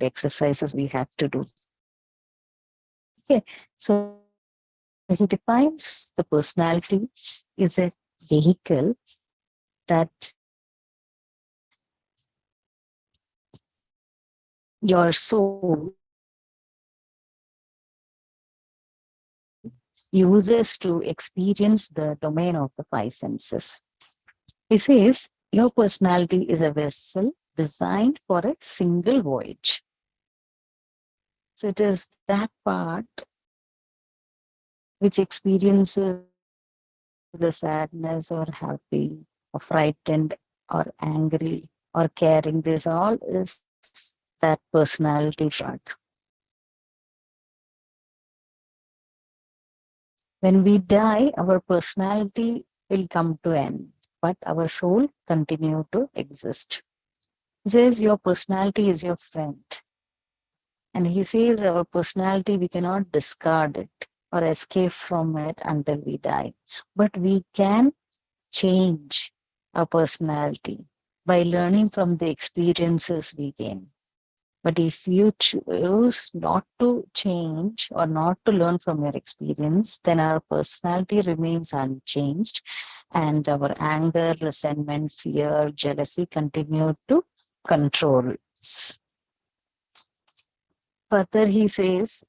exercises we have to do. Okay, so he defines the personality is a vehicle that your soul uses to experience the domain of the five senses. He says your personality is a vessel designed for a single voyage. So it is that part which experiences the sadness or happy or frightened or angry or caring. This all is that personality part. When we die, our personality will come to end, but our soul continue to exist. He says your personality is your friend. And he says our personality, we cannot discard it or escape from it until we die. But we can change our personality by learning from the experiences we gain. But if you choose not to change or not to learn from your experience, then our personality remains unchanged and our anger, resentment, fear, jealousy continue to control us. Further, he says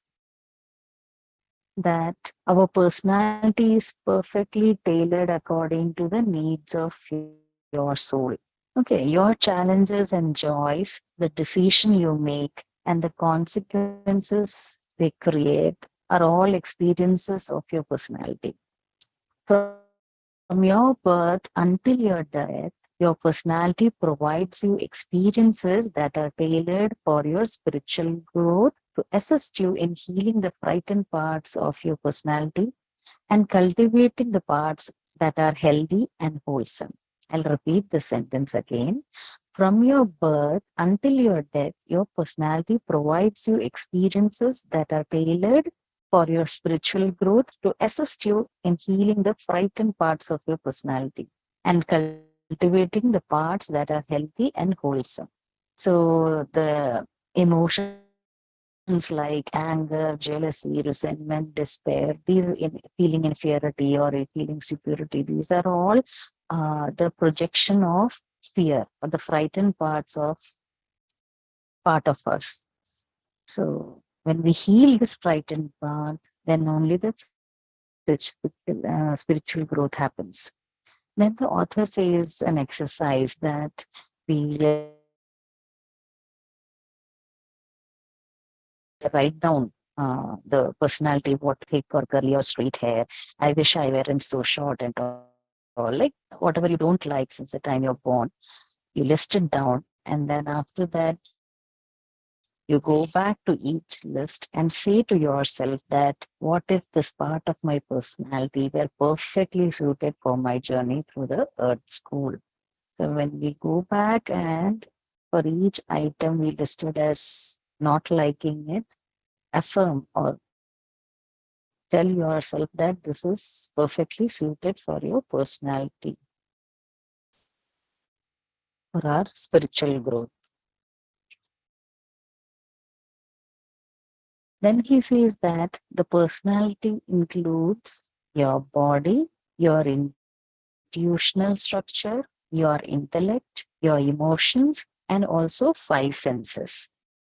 that our personality is perfectly tailored according to the needs of your soul. Okay, your challenges and joys, the decision you make, and the consequences they create are all experiences of your personality. From your birth until your death, your personality provides you experiences that are tailored for your spiritual growth to assist you in healing the frightened parts of your personality and cultivating the parts that are healthy and wholesome. I'll repeat the sentence again. From your birth until your death, your personality provides you experiences that are tailored for your spiritual growth to assist you in healing the frightened parts of your personality and cultivating the parts that are healthy and wholesome. So the emotions like anger, jealousy, resentment, despair, these in feeling inferiority or feeling superiority, these are all the projection of fear or the frightened parts of part of us. So when we heal this frightened part, then only the spiritual growth happens. Then the author says an exercise that we write down the personality, what thick or curly or straight hair. I wish I weren't so short and all. Like whatever you don't like since the time you're born, you list it down, and then after that, you go back to each list and say to yourself that what if this part of my personality were perfectly suited for my journey through the earth school? So when we go back and for each item we listed as not liking it, affirm or tell yourself that this is perfectly suited for your personality for our spiritual growth. Then he says that the personality includes your body, your intuitional structure, your intellect, your emotions, and also five senses.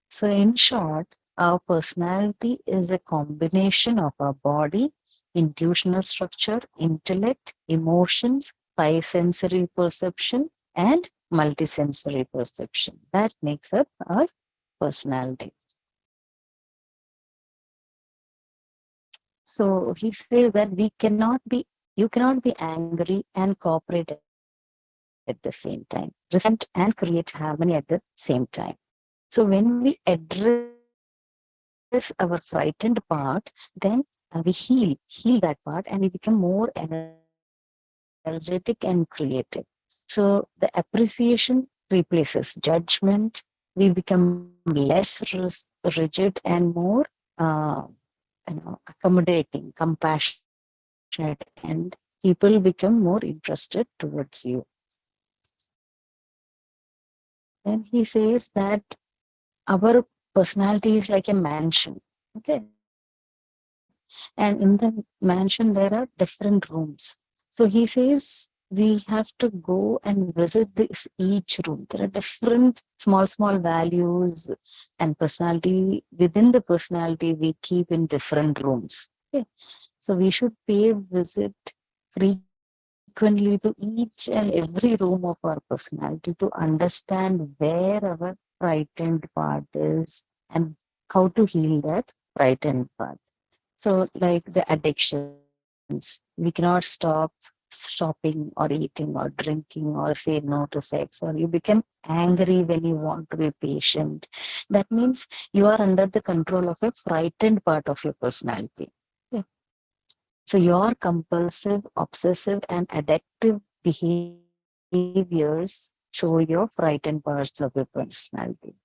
So, in short, our personality is a combination of our body, intuitional structure, intellect, emotions, five sensory perception, and multisensory perception. That makes up our personality. So he says that you cannot be angry and cooperate at the same time, resent and create harmony at the same time. So when we address our frightened part, then we heal that part, and we become more energetic and creative. So the appreciation replaces judgment. We become less rigid and more accommodating, compassionate, and people become more interested towards you. Then he says that our personality is like a mansion. Okay. And in the mansion, there are different rooms. So he says we have to go and visit this each room. There are different small values and personality. Within the personality, we keep in different rooms. Okay. So we should pay visit frequently to each and every room of our personality to understand where our frightened part is and how to heal that frightened part. So, like the addictions, we cannot stop shopping or eating or drinking or say no to sex, or you become angry when you want to be patient. That means you are under the control of a frightened part of your personality. Yeah. So, your compulsive, obsessive, and addictive behaviors show your frightened parts of your personality.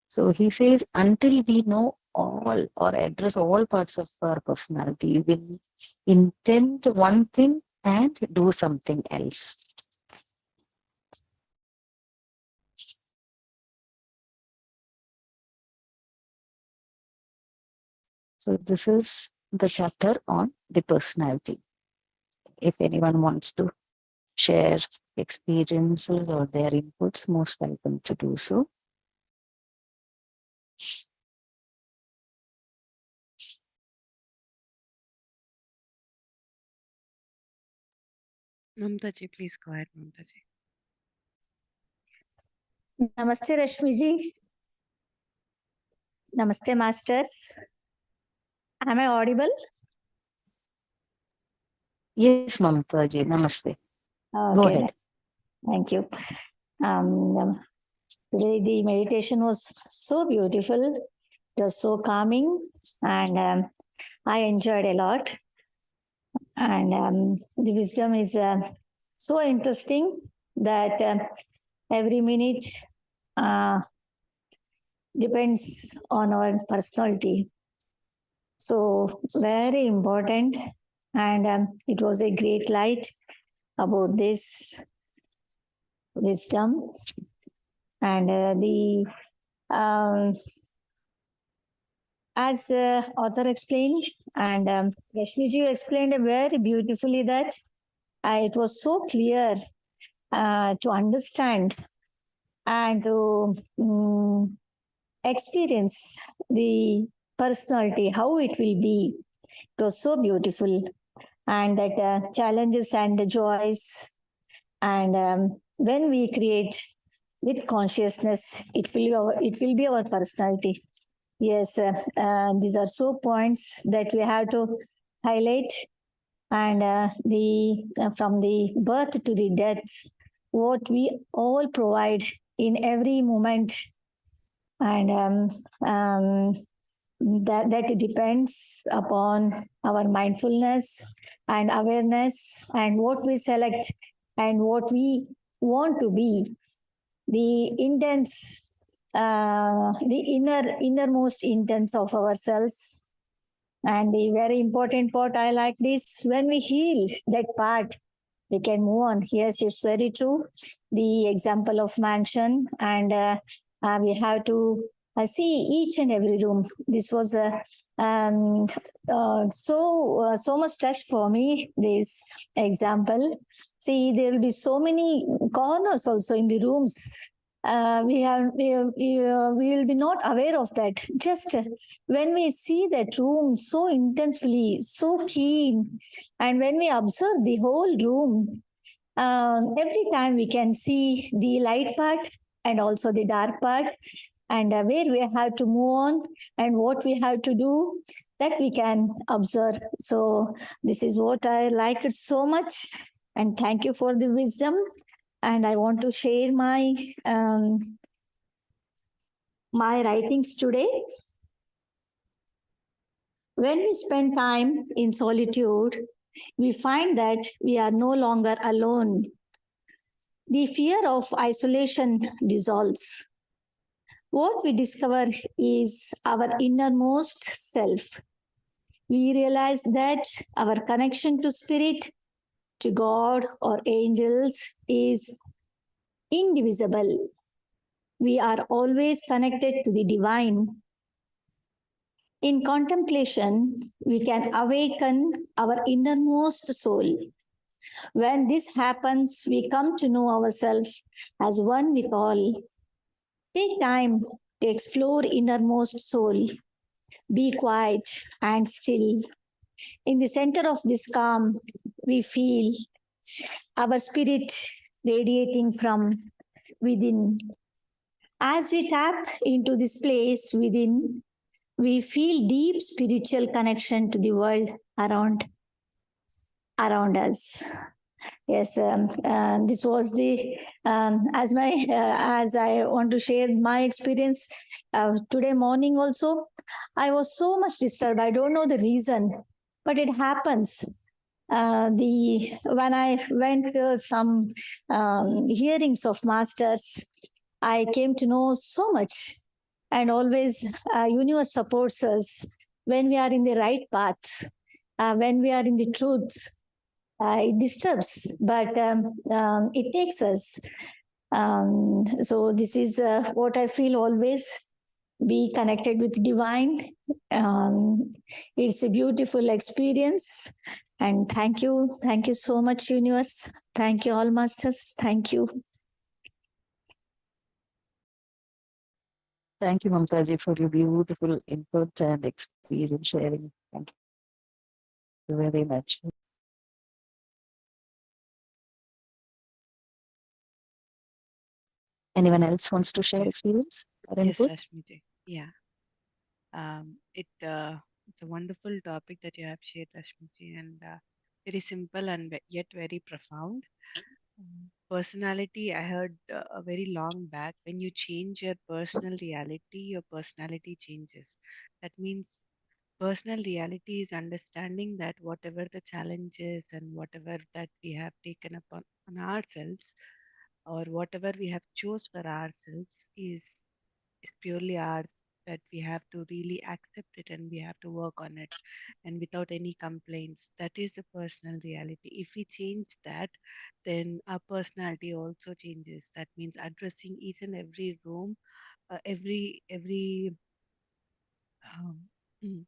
So he says, until we know all or address all parts of our personality, we will intend one thing and do something else. So this is the chapter on the personality. If anyone wants to share experiences or their inputs, most welcome to do so. Mamta ji, please go ahead, Mamta ji. Namaste, Rashmi ji. Namaste, masters. Am I audible? Yes, Mamta ji, namaste. Go Okay, ahead. thank you. Today the meditation was so beautiful. It was so calming, and I enjoyed a lot. And the wisdom is so interesting that every minute uh, depends on our personality. So very important, and it was a great light about this wisdom. And the as author explained, and Rashmi ji explained very beautifully that it was so clear to understand and to experience the personality, how it will be. It was so beautiful, and that challenges and the joys, and when we create with consciousness, it will be our personality. Yes, these are so points that we have to highlight, and the from the birth to the death, what we all provide in every moment, and that depends upon our mindfulness and awareness, and what we select and what we want to be, the intents, the innermost intents of ourselves. And the very important part I like this, when we heal that part, we can move on. Yes, it's very true. The example of mansion, and we have to see each and every room. This was um, so much touch for me. This example. See, there will be so many corners also in the rooms. We will be not aware of that. Just when we see that room so intensely, so keen, and when we observe the whole room, every time we can see the light part and also the dark part, and where we have to move on and what we have to do, that we can observe. So this is what I like it so much, and thank you for the wisdom. And I want to share my writings today. When we spend time in solitude, we find that we are no longer alone. The fear of isolation dissolves. What we discover is our innermost self. We realize that our connection to spirit, to God or angels is indivisible. we are always connected to the divine. In contemplation, we can awaken our innermost soul. When this happens, we come to know ourselves as one we call. Take time to explore innermost soul. Be quiet and still. In the center of this calm, we feel our spirit radiating from within. As we tap into this place within, we feel deep spiritual connection to the world around us. Yes, this was the as I want to share my experience today morning. Also, I was so much disturbed. I don't know the reason, but it happens. The when I went to some hearings of masters, I came to know so much, and always universe supports us when we are in the right path, when we are in the truth. It disturbs, but it takes us. So this is what I feel always. Be connected with divine. It's a beautiful experience. And thank you so much, universe. Thank you, all masters. Thank you. Thank you, Mamtaji, for your beautiful input and experience sharing. Thank you very much. Anyone else wants to share Yes, experience or yes, input? Rashmi ji. Yeah. It's a wonderful topic that you have shared, Rashmi ji, and very simple and yet very profound. Personality, I heard a very long back. When you change your personal reality, your personality changes. That means personal reality is understanding that whatever the challenges and whatever that we have taken upon on ourselves, or whatever we have chose for ourselves, is purely ours, that we have to really accept it and we have to work on it, and without any complaints. That is the personal reality. If we change that, then our personality also changes. That means addressing each and every room, every um, mm,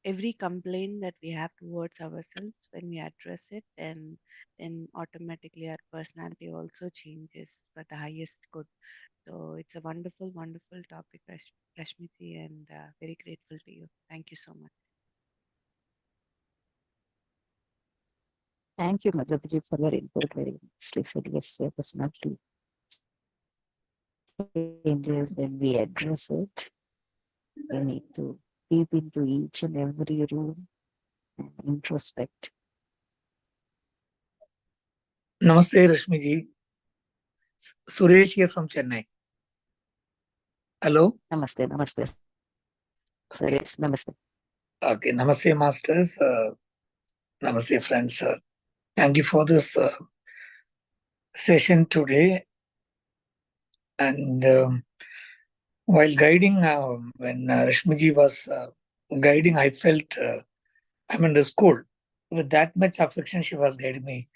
every complaint that we have towards ourselves. When we address it, then automatically our personality also changes for the highest good. So it's a wonderful, wonderful topic, Rashmiti, and very grateful to you. Thank you so much. Thank you, Madhuri, for your input. Very nicely said. Yes, your personality changes when we address it. We need to deep into each and every room and introspect. Namaste, Rashmi ji. Suresh here from Chennai. Hello. Namaste, namaste, sir. Yes, Okay. namaste. Okay. Namaste, masters. Namaste, friends. Thank you for this session today. And while guiding, when Rashmi ji was guiding, I felt I'm in the school. With that much affection, she was guiding me.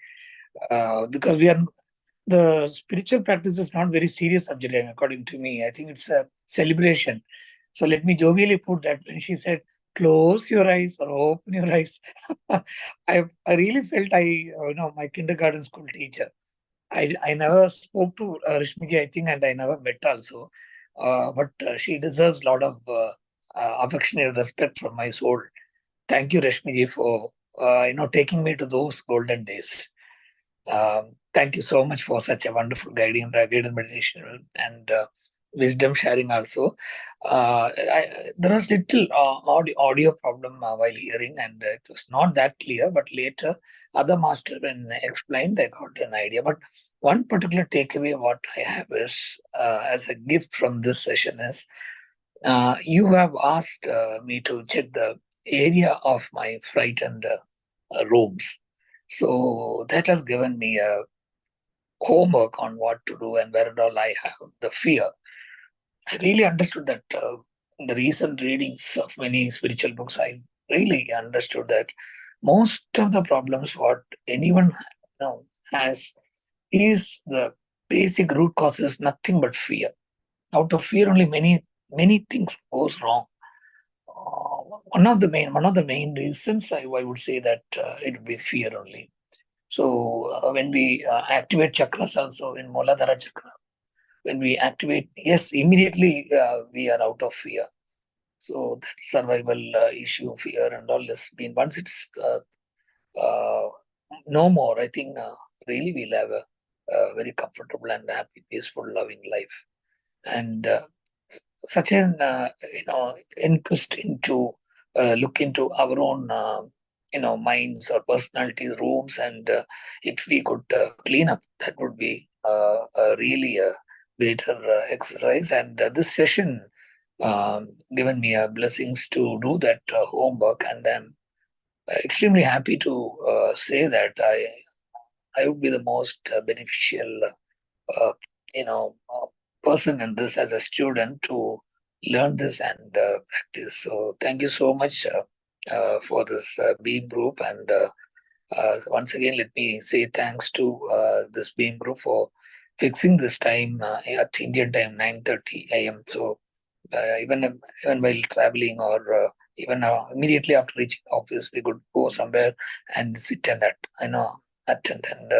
Because the spiritual practice is not very serious subject, according to me. I think it's a celebration. So let me jovially put that when she said, close your eyes or open your eyes, I really felt my kindergarten school teacher. I never spoke to Rishmiji, I think, and I never met also. But she deserves a lot of affectionate respect from my soul. Thank you, Rashmiji, for taking me to those golden days. Thank you so much for such a wonderful guided meditation and wisdom sharing also. There was little audio problem while hearing, and it was not that clear, but later other master when explained, I got an idea. But one particular takeaway what I have is, as a gift from this session is, you have asked me to check the area of my frightened rooms. So that has given me a homework on what to do and where and all I have the fear. I really understood that in the recent readings of many spiritual books, I really understood that most of the problems what anyone has is the basic root cause is nothing but fear. out of fear only many things goes wrong. One of the main reasons I would say that it would be fear only. So when we activate chakras also in Muladhara chakra, when we activate, yes, immediately we are out of fear. So that survival issue, fear, and all this. Been once it's uh, no more, I think really we'll have a very comfortable and happy, peaceful, loving life. And such an inquest into look into our own minds or personalities, rooms, and if we could clean up, that would be really a greater exercise. And this session given me blessings to do that homework, and I'm extremely happy to say that I would be the most beneficial uh, you know uh, person in this as a student to learn this and practice. So thank you so much for this Beam group, and once again let me say thanks to this Beam group for fixing this time at Indian time 9:30 a.m. So even while traveling, or even immediately after reaching office, we could go somewhere and sit and attend. And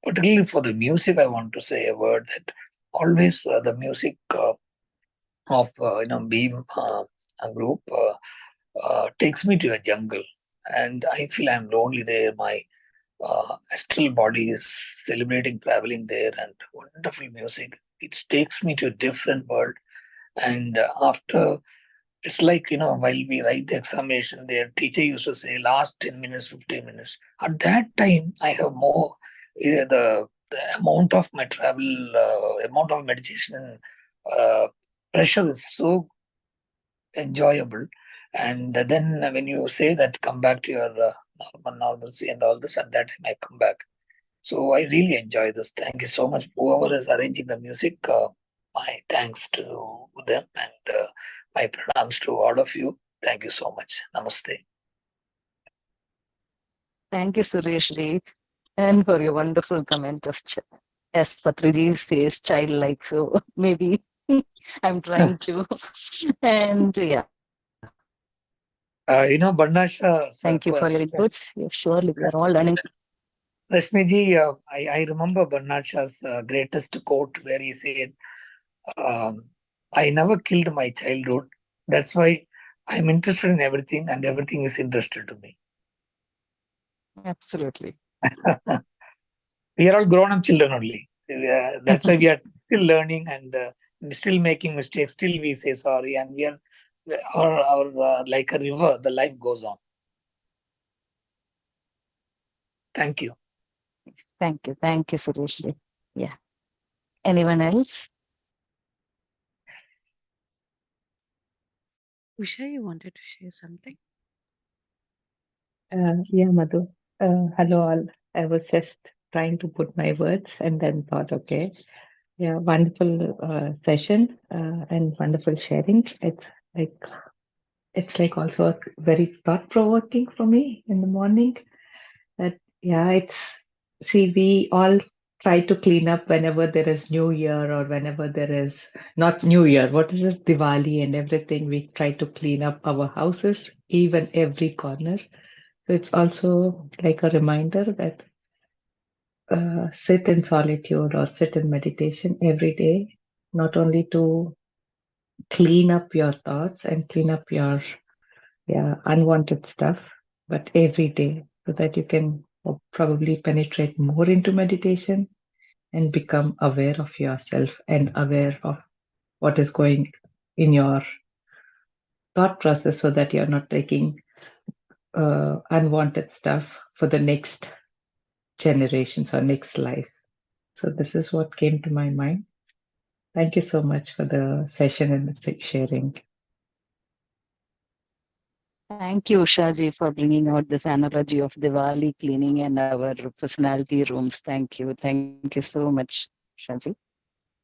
particularly for the music, I want to say a word that always the music of Beam group takes me to a jungle, and I feel I'm lonely there. My astral body is celebrating traveling there, and wonderful music. It takes me to a different world. And after, it's like, while we write the examination, their teacher used to say last 10 minutes, 15 minutes. At that time, I have more, the amount of my travel, amount of meditation pressure is so enjoyable. And then when you say that, come back to your normalcy and all this, at that time I come back. So I really enjoy this. Thank you so much. Whoever is arranging the music, my thanks to them, and my pranams to all of you. Thank you so much. Namaste. Thank you, Suresh Ji, and for your wonderful comment of as Patriji says, childlike. So maybe I'm trying to. And yeah, thank you for your Barnasha's inputs. quest. Yeah, surely we are all learning. Rashmiji, I remember Bernard Shaw's greatest quote where he said, um, I never killed my childhood. That's why I'm interested in everything, and everything is interested to me. Absolutely. We are all grown up children only. That's why we are still learning, and still making mistakes. Still we say sorry, and we are our like a river. The life goes on. Thank you. Thank you. Thank you, Suresh Ji. Yeah. Anyone else? Usha, you wanted to share something? Yeah, Madhu. Hello, all. I was just trying to put my words and then thought, okay, yeah, wonderful session and wonderful sharing. Like it's like also very thought provoking for me in the morning. That yeah, it's see we all try to clean up whenever there is New Year or whenever there is not New Year. What is this Diwali and everything? We try to clean up our houses, even every corner. So it's also like a reminder that sit in solitude or sit in meditation every day, not only to clean up your thoughts and clean up your unwanted stuff, but every day so that you can probably penetrate more into meditation and become aware of yourself and aware of what is going in your thought process so that you're not taking unwanted stuff for the next generations or next life. So this is what came to my mind. Thank you so much for the session and the sharing. Thank you, Ushaji, for bringing out this analogy of Diwali cleaning and our personality rooms. Thank you. Thank you so much, Ushaji.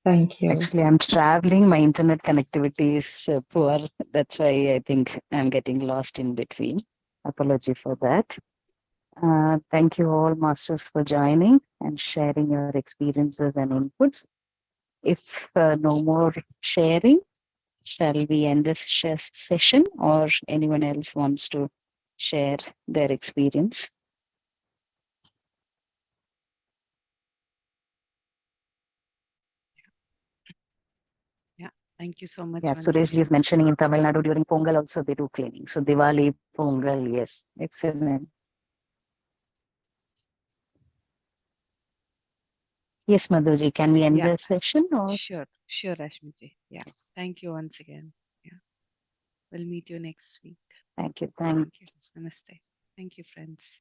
Thank you. Actually, I'm traveling. My internet connectivity is poor. That's why I think I'm getting lost in between. Apology for that. Thank you all, masters, for joining and sharing your experiences and inputs. if no more sharing, shall we end this session, or anyone else wants to share their experience? Yeah. Thank you so much Yeah, once Suresh is again. mentioning in Tamil Nadu during Pongal also they do cleaning. So Diwali, Pongal, yes, excellent. Yes, Madhuji, can we end Yeah. the session or? Sure. Sure, Rashmiji. Yeah. Thank you once again. Yeah. We'll meet you next week. Thank you. Thank Thank you. Namaste. Thank you, friends.